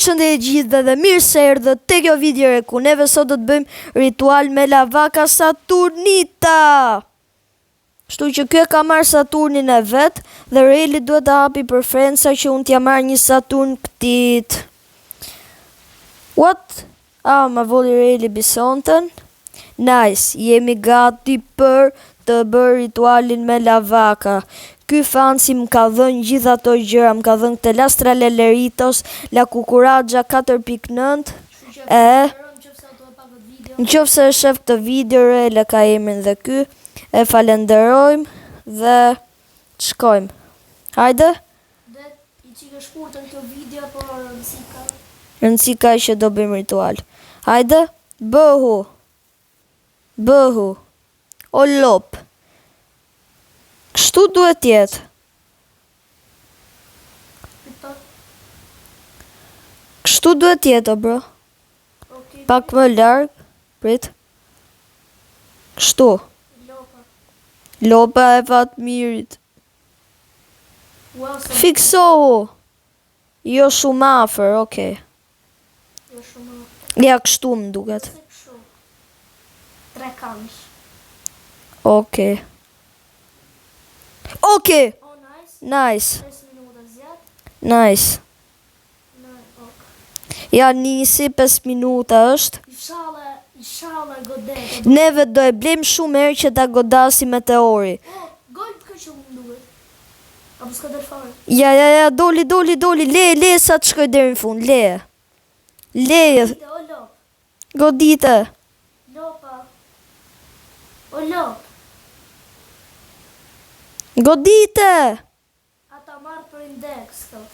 Përshëndetje gjithë dhe mirë se erdhët te kjo video ku neve sot do të bëjmë ritual me lavaka Saturnita. Kështu që kjo ka marrë Saturnin e vet dhe Reli duhet të hapi preferenca që unë t'ja marrë një Saturn këtit. What? Ma voli Reli bisonten. Nice, jemi gati për të bërë ritualin me lavaka. Ky fansi më ka dhënë gjithë ato gjëra, më ka dhënë këtë lastra leleritos, la kukuraggia 4.9 në qofë se e shef këtë video, le ka emrin dhe ky, e falenderojmë dhe shkojmë. Hajde? Dhe i qike shkurtën kjo video, por rëndësika. Rëndësika që do bëjmë ritual. Hajde? Bëhu. Bëhu. O lop. Kështu duhet jetë. Kështu duhet jetë, bro. Okay. Pak më larg. Prit. Kështu. Lopa. Lopa e Fatmirit. Wow, Fiksohu. Jo shumë afër, okay. jo shumë. Ja, kështu më duket. Se kështu. 3 kamsh. Okay. Okay. Oh, nice. Nice. 5 minuta zjatë. Nice. Ok. Ja, nisi 5 minuta është. Inshallah godet. Neve do e blejmë shumë herë që ta godasi meteori. Gol të kërë që më duhet. Apo s'ka del fare. Ja, doli. Le sa të shkoj deri në fund, le. O lop. Godite. Lopa. O lop. Godite. Ata marrë për indeks, thot.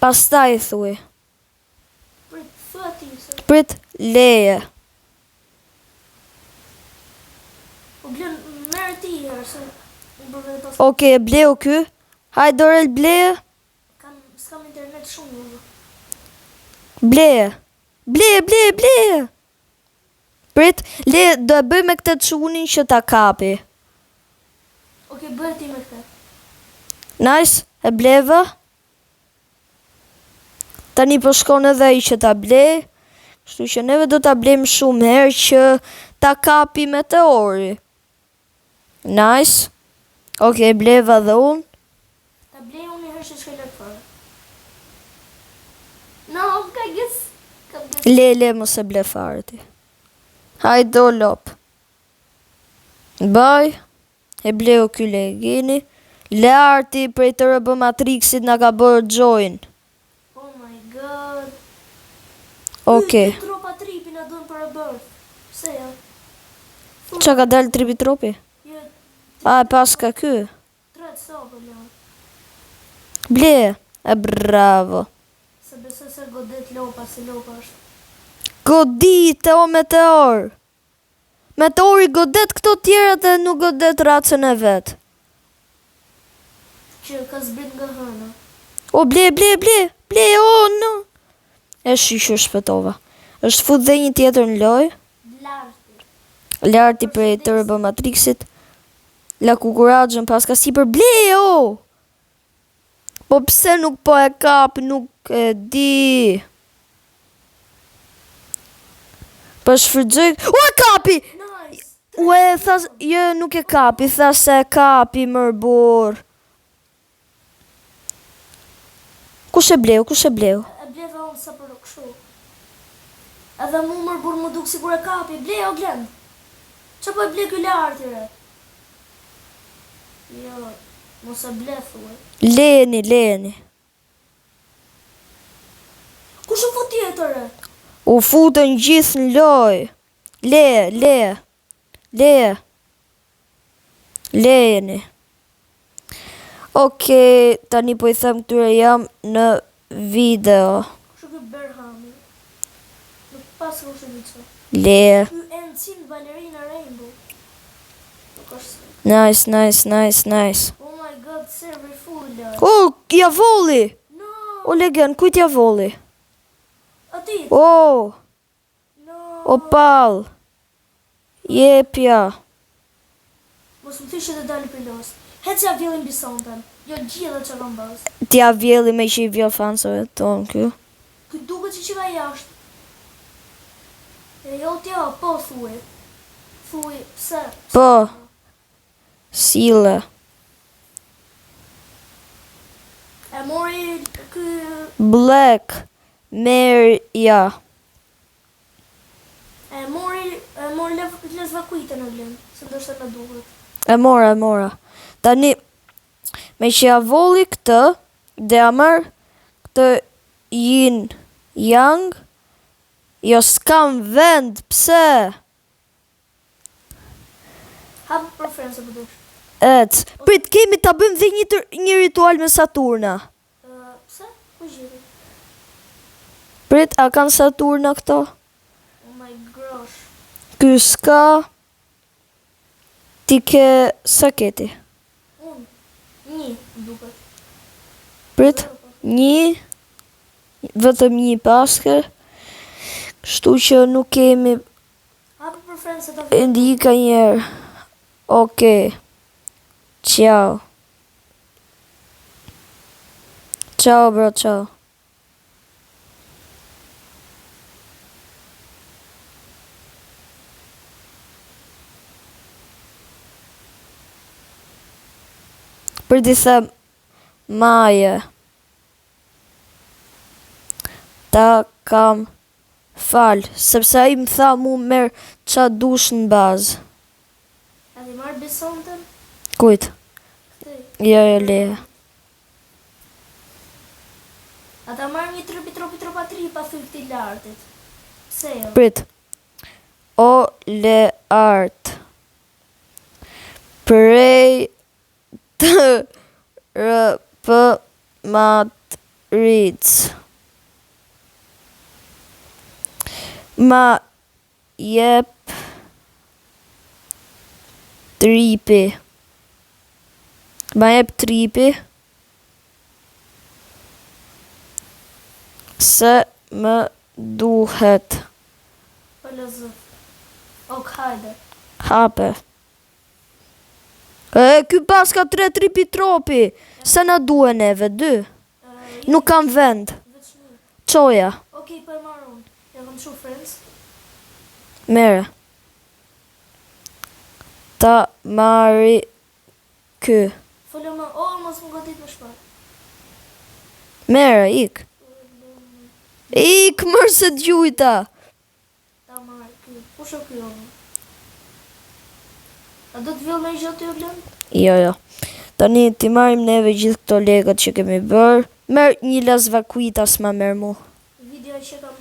Pastaj thuj. Thua ti se. Prit, leje. O blen merë ti herë, se unë përve pas. Okej, bleu ky. Hajde Dorel, bleje. S'kam internet shumë, unë. Bleje. Prit, le, do e bëj me këtë çunin që ta kapi. Oke, bërë ti me këtë. Nice, e bleva. Tani po shkon edhe ai që ta blej. Kështu që neve do ta blejmë shumë herë që ta kapi meteori. Nice. Okej, bleva dhe unë. Ta blej unë një herë që shkoj lart fare. No, ka gjes. Le, mos e ble fare ti. Hajde do lop. Baj. E bleu ky legini. Larti prej të rëbë Matrixit nga ka bërë join. Oh my god. Okej. Tropa tripi na dën për e bërë. Pse ja? Qa ka dalë tripi tropi? Jo, E pas ka ky. 3 sopë, ja. Ble. E bravo. Se besoj se godet lopa, se lopa është. Godite o meteor. Meteori godet këto tjera dhe nuk godet racën e vet. Që ka zbrit nga hëna. O ble, o no. E shishu shpetova. Është fut dhe një tjetër në loj. Larti prej të rëbë Matrixit. La kukuraggjën pas ka si për ble, o. Po pse nuk po e kap, nuk e di. Po shfrytëzoj. O e kapi! Nice! Ue, thas, jo, nuk e kapi, tha se e kapi mërbur. Kush e bleu? E bleva unë sa për kështu. Edhe mu mërbur më duk sigur e kapi. Ble o glen. Qa po e ble ky lartire? Jo, mos e ble thue. Leni. Kush u fut tjetëre? U futën gjithë në loj. Lejeni. Okej, tani po I them këtyre jam në video. Kush u ky Berhami? Nuk pas kush e diqo. Le. Ky Encin Ballerina Rainbow. Nuk është. Nice. Oh my god, server full. O, ja voli. No. O legen, kujt ja voli? Ati. O, No. o pal. Jepja. Mos më thyshe të dalë për los. Hecja vjellin bisonten. Jo gjithë që kam bas. T'ja vjelli me që I vjell fansëve tonë kjo. duket që ka jashtë. E jo t'ja, po thuj. Thuj, pse? Po. Sile. E mori ky... Black. Merja. E mori lezvakuite në vlen, se ndoshta na duhet. E mora. Tani, me që ja volli këtë, dhe ja marr këtë yin yang, jo s'kam vend, pse? Hap preferenca për dush. Prit, kemi ta bëjmë dhe një ritual me Saturna. Pse? Ku gjiri? Prit, a kanë Saturna këto? Oh my gosh. Ky s'ka... Ti ke... Sa keti? Unë. Një, duket. Prit, një... Vetëm një paske. Kështu që nuk kemi... Hap preferenca të vjen. Indika njerë. Okej. Ciao. Ciao, bro, ciao. Për t'i them Maje, ta kam fal, sepse ai më tha mu merr qa dush në bazë. A di marrë besonten? Kujt? Këtej. Jo, leje. A ta marrë një tropa tri pa thuj këti lartit. Pse jo? Prit. O le art. Prej të rëpë matric. Ma jep tripi. Ma jep tripi. Se më duhet. Po lëzë. Ok, hajde. Hape. Ky pas ka 3 tripi tropi. Se na duhe neve, 2. Nuk kam vend. Veç një. Qoja. Okej, po e marrë unë. Ja kam shu friends. Mere. Ta marri ky. Folë më, mos më godit më shpar. Mere, ik. Ik, mërë se t'gjujta. Ta marrë ky. Ku shë ky onë? A do të vill me gjë të vlen? Jo. Tani ti marrim neve gjithë këto legët që kemi bërë. Merë një lezvakuita s'ma merë mu. Video që kam...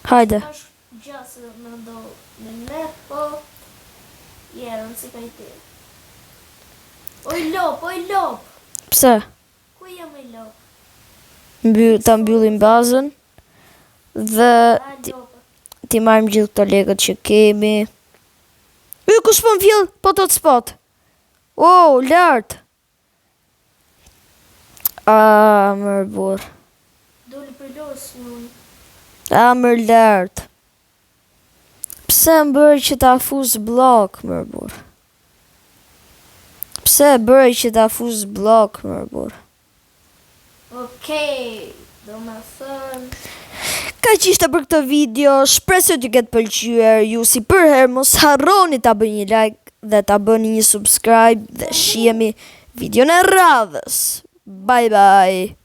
Hajde. Tash gjasë më ndo në ne, po... Jerën si ka i te. Oj lop! Pse? Ku jam i lop? Ta mbyllim bazën. Dhe A lopa. ti marrim gjithë këto legët që kemi. Kush po m'vjell po të spot? Lart. Mër bur. Doli për los në unë. Mër lart. Pse më bërë që ta fuz blok, mër bur? Pse bërë që ta fuz blok, mër bur? Okej, do më thënë... Ka që ishte për këtë video, shpresoj t'ju ketë pëlqyer, ju si për herë mos harroni ta bëni një like dhe ta bëni një subscribe dhe shihemi video në radhës. Bye bye!